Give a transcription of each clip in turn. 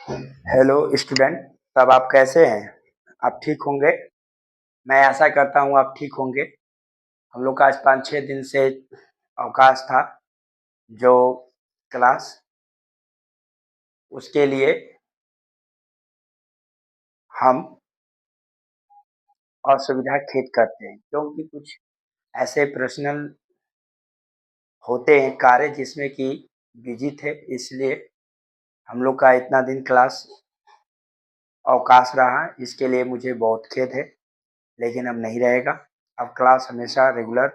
Hello student. तब आप कैसे हैं? आप ठीक होंगे? मैं आशा करता हूँ आप ठीक होंगे। हम लोग का आज 5-6 दिन से अवकाश था, जो क्लास उसके लिए हम असुविधा खेद करते हैं, क्योंकि कुछ ऐसे पर्सनल होते हैं कार्य जिसमें कि बिजी थे, इसलिए हम लोग का इतना दिन क्लास अवकाश रहा। इसके लिए मुझे बहुत खेद है, लेकिन अब नहीं रहेगा। अब क्लास हमेशा रेगुलर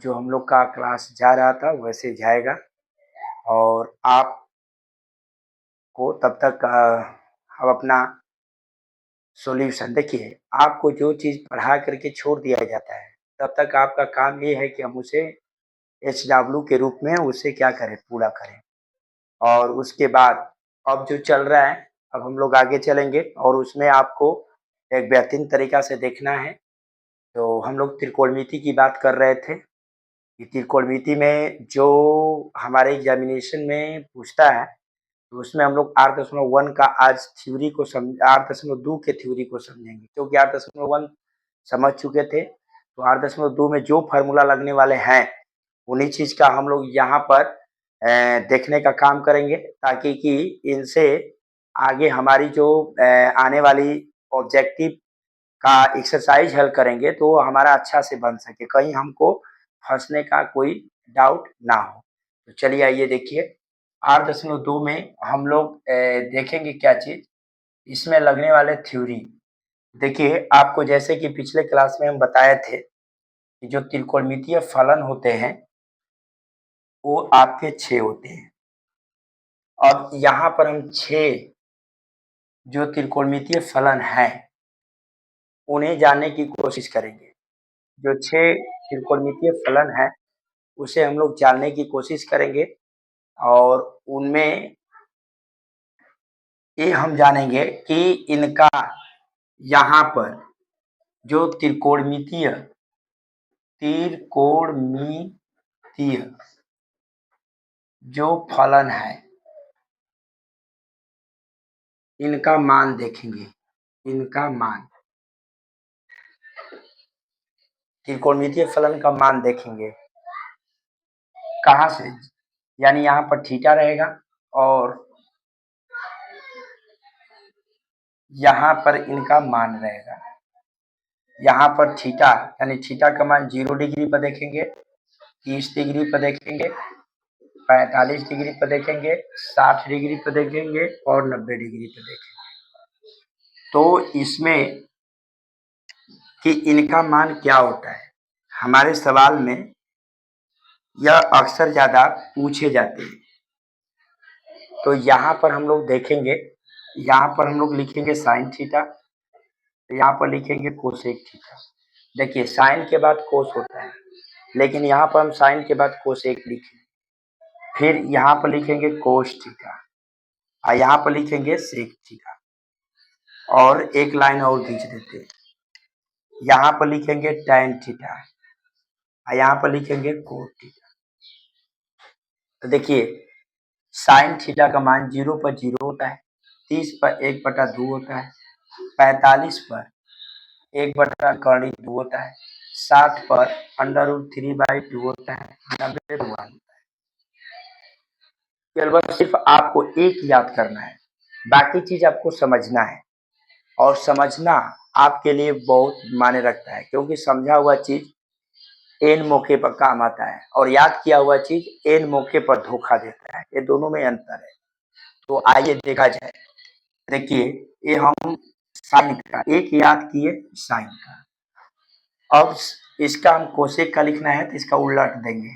जो हम लोग का क्लास जा रहा था वैसे जाएगा। और आपको तब तक अब अपना सॉल्यूशन देखिए, आपको जो चीज़ पढ़ा करके छोड़ दिया जाता है, तब तक आपका काम ये है कि हम उसे एचडब्ल्यू के रूप में उसे क्या करें, पूरा करें। और उसके बाद अब जो चल रहा है, अब हम लोग आगे चलेंगे और उसमें आपको एक बेहतरीन तरीका से देखना है। तो हम लोग त्रिकोणमिति की बात कर रहे थे कि त्रिकोणमिति में जो हमारे एग्जामिनेशन में पूछता है, तो उसमें हम लोग 8.1 का आज थ्योरी को 8.2 के थ्योरी को समझेंगे, क्योंकि 8.1 समझ चुके थे। तो 8.2 में जो फार्मूला लगने वाले हैं, उन्हीं चीज का हम लोग यहाँ पर देखने का काम करेंगे, ताकि कि इनसे आगे हमारी जो आने वाली ऑब्जेक्टिव का एक्सरसाइज हल करेंगे तो हमारा अच्छा से बन सके, कहीं हमको फंसने का कोई डाउट ना हो। तो चलिए आइए देखिए, 8.2 में हम लोग देखेंगे क्या चीज, इसमें लगने वाले थ्योरी। देखिए, आपको जैसे कि पिछले क्लास में हम बताए थे कि जो त्रिकोणमितीय फलन होते हैं वो आपके 6 होते हैं। अब यहाँ पर हम 6 जो त्रिकोणमितीय फलन है उन्हें जानने की कोशिश करेंगे। जो 6 त्रिकोणमितीय फलन है उसे हम लोग जानने की कोशिश करेंगे, और उनमें ये हम जानेंगे कि इनका यहाँ पर जो त्रिकोणमितीय जो फलन है इनका मान देखेंगे। इनका मान, त्रिकोणमितीय फलन का मान देखेंगे कहाँ से, यानी यहाँ पर थीटा रहेगा और यहाँ पर इनका मान रहेगा। यहाँ पर थीटा यानी थीटा का मान 0 डिग्री पर देखेंगे, 30 डिग्री पर देखेंगे, 45 डिग्री पर देखेंगे, 60 डिग्री पर देखेंगे और 90 डिग्री पर देखेंगे। तो इसमें कि इनका मान क्या होता है, हमारे सवाल में यह अक्सर ज्यादा पूछे जाते हैं। तो यहाँ पर हम लोग देखेंगे, यहाँ पर हम लोग लिखेंगे साइन थीटा, यहाँ पर लिखेंगे कोसेक थीटा। देखिए, साइन के बाद कोस होता है, लेकिन यहाँ पर हम साइन के बाद कोसेक लिखेंगे, फिर यहाँ पर लिखेंगे कोस थीटा और यहाँ पर लिखेंगे सेक थीटा, और एक लाइन और खींच देते हैं, यहाँ पर लिखेंगे टैन थीटा और यहाँ पर लिखेंगे कोट थीटा। तो देखिए, साइन थीटा का मान 0 पर 0 होता है, 30 पर 1/2 होता है, 45 पर 1/2 होता है, 60 पर √3/2 होता है, 90 पर 1 होता है। केवल सिर्फ आपको एक याद करना है, बाकी चीज आपको समझना है, और समझना आपके लिए बहुत मायने रखता है, क्योंकि समझा हुआ चीज एन मौके पर काम आता है और याद किया हुआ चीज एन मौके पर धोखा देता है। ये दोनों में अंतर है। तो आइए देखा जाए। देखिए, ये हम साइन का एक याद किए, साइन का। अब इसका हम कोसेक का लिखना है तो इसका उलट देंगे,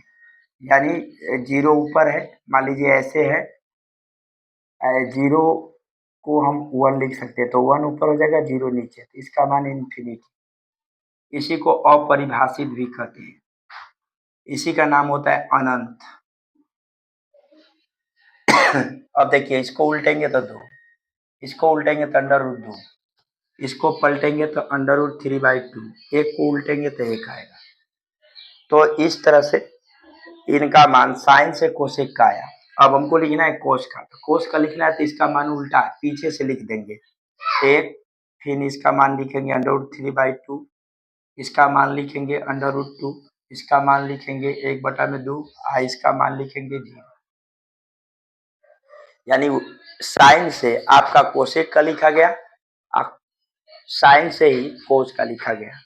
यानी 0 ऊपर है, मान लीजिए ऐसे है, 0 को हम 1 लिख सकते हैं, तो 1 ऊपर हो जाएगा, 0 नीचे, तो इसका मान इन्फिनिटी। इसी को अपरिभाषित भी कहते हैं, इसी का नाम होता है अनंत। अब देखिए, इसको उल्टेंगे तो 2, इसको उल्टेंगे तो √2, इसको पलटेंगे तो √3/2, एक को उल्टेंगे तो 1 आएगा। तो इस तरह से इनका मान साइन से कोसेक का आया। अब हमको लिखना है कोस का, तो कोस का लिखना है तो इसका मान उल्टा पीछे से लिख देंगे 1, फिर इसका मान लिखेंगे √3/2, इसका मान लिखेंगे √2, इसका मान लिखेंगे 1/2 और इसका मान लिखेंगे 0। यानी साइन से आपका कोसेक का लिखा गया, साइन से ही कोस का लिखा गया।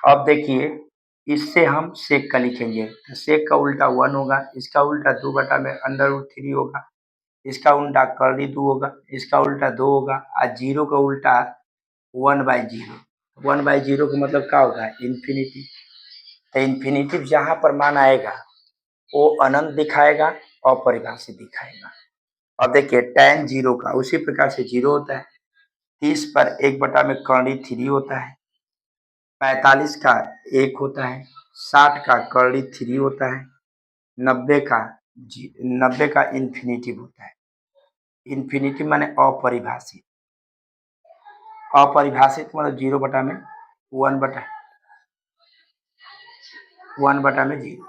अब देखिए इससे हम सेक का लिखेंगे, तो सेक का उल्टा 1 होगा, इसका उल्टा 2/√3 होगा, इसका उल्टा √2 होगा, इसका उल्टा 2 होगा और 0 का उल्टा 1/0। 1/0 का मतलब क्या होगा? इन्फिनिटी। तो इन्फिनिटी जहां पर मान आएगा वो अनंत दिखाएगा, अपरिभाषित दिखाएगा। अब देखिए tan 0 का उसी प्रकार से 0 होता है, 30 पर 1 में कर्णी 3 होता है, 45 का 1 होता है, 60 का कर्णी 3 होता है, 90 का 90 का इन्फिनिटिव होता है। इन्फिनिटिव माने अपरिभाषित, अपरिभाषित मतलब 1/0।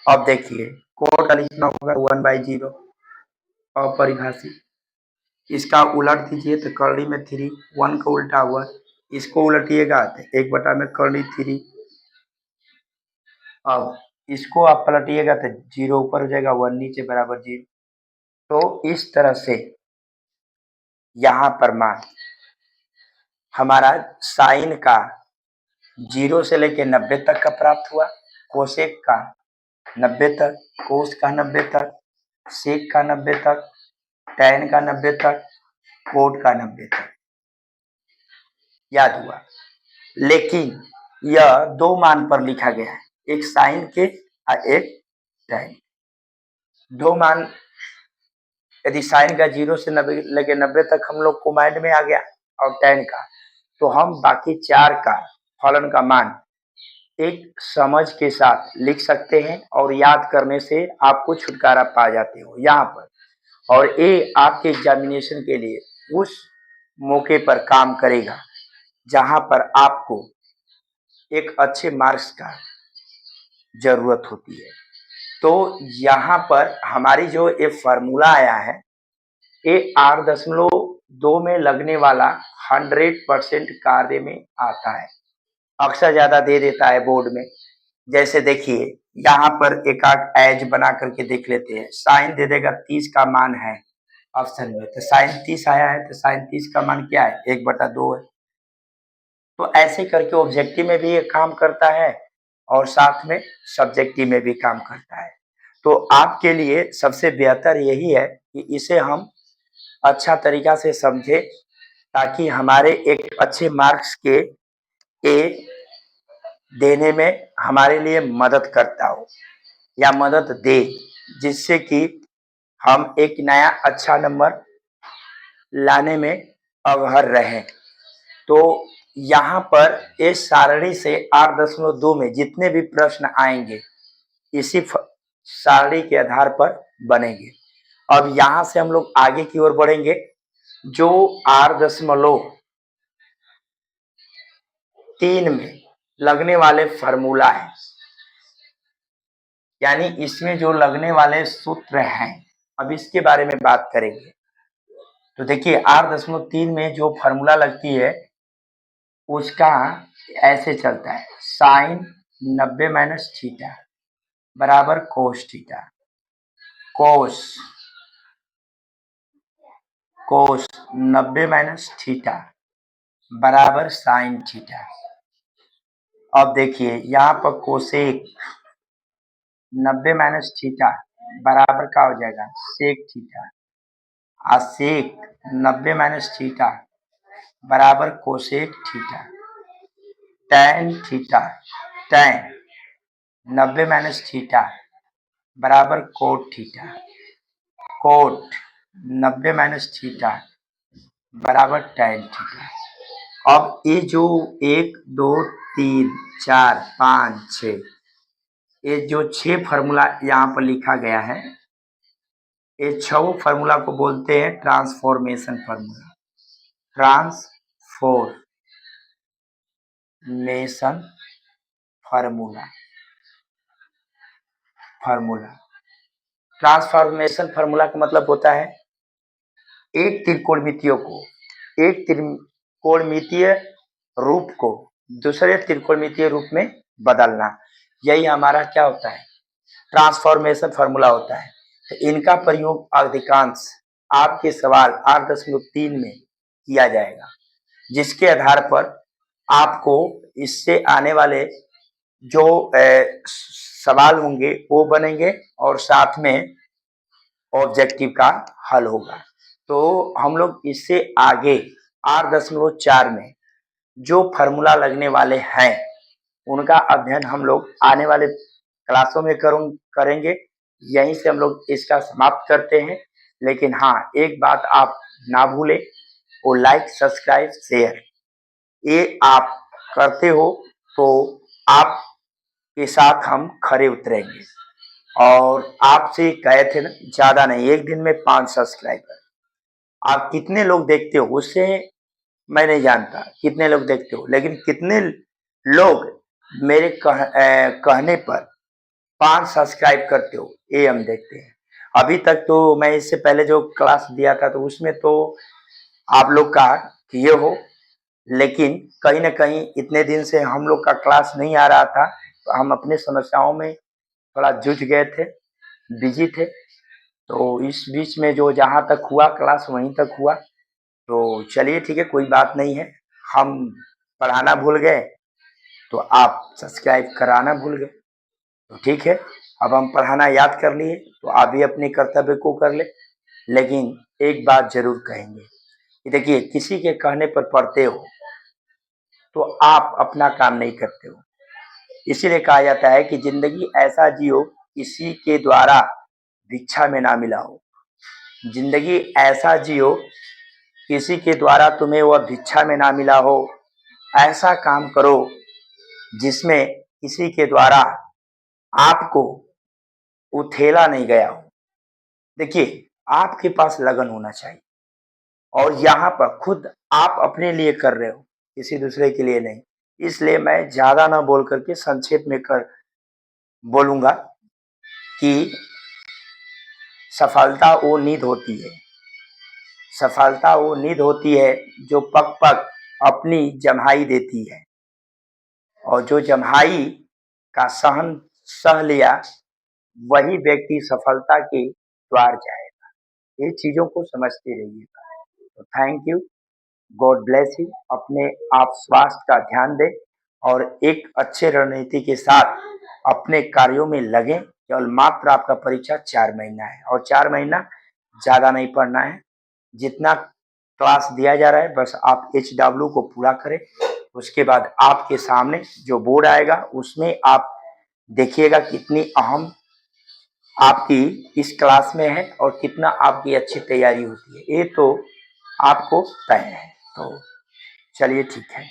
अब देखिए कोड का लिखना होगा 1/0 अपरिभाषित, इसका उलट दीजिए तो कर्णी में 3, 1 का उल्टा 1, इसको उलटिएगा तो 1 में कर्णी 3। अब इसको आप पलटिएगा तो 0 ऊपर हो जाएगा, 1 नीचे बराबर 0। तो इस तरह से यहाँ पर मान हमारा साइन का 0 से लेके 90 तक का प्राप्त हुआ, कोसेक का 90 तक, कोस का 90 तक, सेक का 90 तक, टैन का 90 तक, कोट का 90 तक याद हुआ। लेकिन यह दो मान पर लिखा गया है, एक साइन के और एक टैन। दो मान यदि साइन का 0 से 90 लेके 90 तक हम लोग को माइंड में आ गया और टैन का, तो हम बाकी 4 का फलन का मान एक समझ के साथ लिख सकते हैं और याद करने से आपको छुटकारा पा जाते हो यहाँ पर। और ये आपके एग्जामिनेशन के लिए उस मौके पर काम करेगा जहां पर आपको एक अच्छे मार्क्स का जरूरत होती है। तो यहाँ पर हमारी जो ये फार्मूला आया है, ये 8.2 में लगने वाला 100% कार्य में आता है। अक्सर ज्यादा दे देता है बोर्ड में। जैसे देखिए यहाँ पर एक आध एज बना करके देख लेते हैं, साइन दे देगा 30 का मान है ऑप्शन में, तो साइन 30 आया है तो साइन 30 का मान क्या है? 1/2 है। तो ऐसे करके ऑब्जेक्टिव में भी ये काम करता है और साथ में सब्जेक्टिव में भी काम करता है। तो आपके लिए सबसे बेहतर यही है कि इसे हम अच्छा तरीका से समझे ताकि हमारे एक अच्छे मार्क्स के ए देने में हमारे लिए मदद करता हो या मदद दे, जिससे कि हम एक नया अच्छा नंबर लाने में अवहर रहें। तो यहाँ पर इस सारणी से 8.2 में जितने भी प्रश्न आएंगे इसी सारणी के आधार पर बनेंगे। अब यहाँ से हम लोग आगे की ओर बढ़ेंगे। जो 8.3 में लगने वाले फार्मूला है, यानी इसमें जो लगने वाले सूत्र हैं, अब इसके बारे में बात करेंगे। तो देखिए 8.3 में जो फार्मूला लगती है उसका ऐसे चलता है, साइन 90 - थीटा बराबर कोस थीटा, कोस 90 - थीटा बराबर साइन थीटा। अब देखिए यहाँ पर कोसेक 90 - थीटा बराबर का हो जाएगा सेक थीटा, और सेक 90 - थीटा बराबर cosec theta. Tan theta, tan 90 - theta बराबर कोट थीटा, कोट 90 - थीटा बराबर टैन थीटा। अब ये जो 1 2 3 4 5 6, ये जो 6 फार्मूला यहाँ पर लिखा गया है, ये 6 फार्मूला को बोलते हैं transformation formula. Transformation formula. Transformation formula का मतलब होता है एक त्रिकोणमितीय रूप को दूसरे त्रिकोणमितीय रूप में बदलना। यही हमारा क्या होता है, ट्रांसफॉर्मेशन फार्मूला होता है। तो इनका प्रयोग अधिकांश आपके सवाल 8.3 में किया जाएगा, जिसके आधार पर आपको इससे आने वाले जो सवाल होंगे वो बनेंगे और साथ में ऑब्जेक्टिव का हल होगा। तो हम लोग इससे आगे 8.4 में जो फार्मूला लगने वाले हैं उनका अध्ययन हम लोग आने वाले क्लासों में करेंगे। यहीं से हम लोग इसका समाप्त करते हैं। लेकिन हाँ, एक बात आप ना भूलें, वो लाइक सब्सक्राइब शेयर ये आप करते हो तो आपके साथ हम खरे उतरेंगे। और आपसे कहे थे ना, ज्यादा नहीं, एक दिन में 5 सब्सक्राइबर। आप कितने लोग देखते हो उससे मैं नहीं जानता कितने लोग देखते हो, लेकिन कितने लोग मेरे कहने पर 5 सब्सक्राइब करते हो ये हम देखते हैं। अभी तक तो मैं इससे पहले जो क्लास दिया था तो उसमें तो आप लोग का किए हो, लेकिन कहीं ना कहीं इतने दिन से हम लोग का क्लास नहीं आ रहा था तो हम अपने समस्याओं में थोड़ा जूझ गए थे, बिजी थे। तो इस बीच में जो जहाँ तक हुआ क्लास वहीं तक हुआ। तो चलिए ठीक है, कोई बात नहीं है। हम पढ़ाना भूल गए तो आप सब्सक्राइब कराना भूल गए, तो ठीक है। अब हम पढ़ाना याद कर लिए तो आप भी अपने कर्तव्य को कर ले। लेकिन एक बात जरूर कहेंगे कि देखिए, किसी के कहने पर पढ़ते हो तो आप अपना काम नहीं करते हो। इसीलिए कहा जाता है कि जिंदगी ऐसा जियो किसी के द्वारा भिक्षा में ना मिला हो। जिंदगी ऐसा जियो किसी के द्वारा तुम्हें वह भिक्षा में ना मिला हो। ऐसा काम करो जिसमें किसी के द्वारा आपको उथेला नहीं गया हो। देखिए, आपके पास लगन होना चाहिए और यहाँ पर खुद आप अपने लिए कर रहे हो, किसी दूसरे के लिए नहीं। इसलिए मैं ज्यादा ना बोल करके संक्षेप में बोलूंगा कि सफलता वो नींद होती है, सफलता वो नींद होती है जो पग पग अपनी जम्हाई देती है, और जो जम्हाई का सहन सह लिया वही व्यक्ति सफलता के द्वार जाएगा। ये चीजों को समझते रहिएगा। तो thank you, God bless you. अपने आप स्वास्थ्य का ध्यान दें और एक अच्छे रणनीति के साथ अपने कार्यों में लगें। केवल मात्र आपका परीक्षा 4 महीना है और 4 महीना ज्यादा नहीं पढ़ना है। जितना क्लास दिया जा रहा है बस आप HW को पूरा करें। उसके बाद आपके सामने जो बोर्ड आएगा उसमें आप देखिएगा कितनी अहम आपकी इस क्लास में है और कितना आपकी अच्छी तैयारी होती है, ये तो आपको तय है। तो चलिए ठीक है।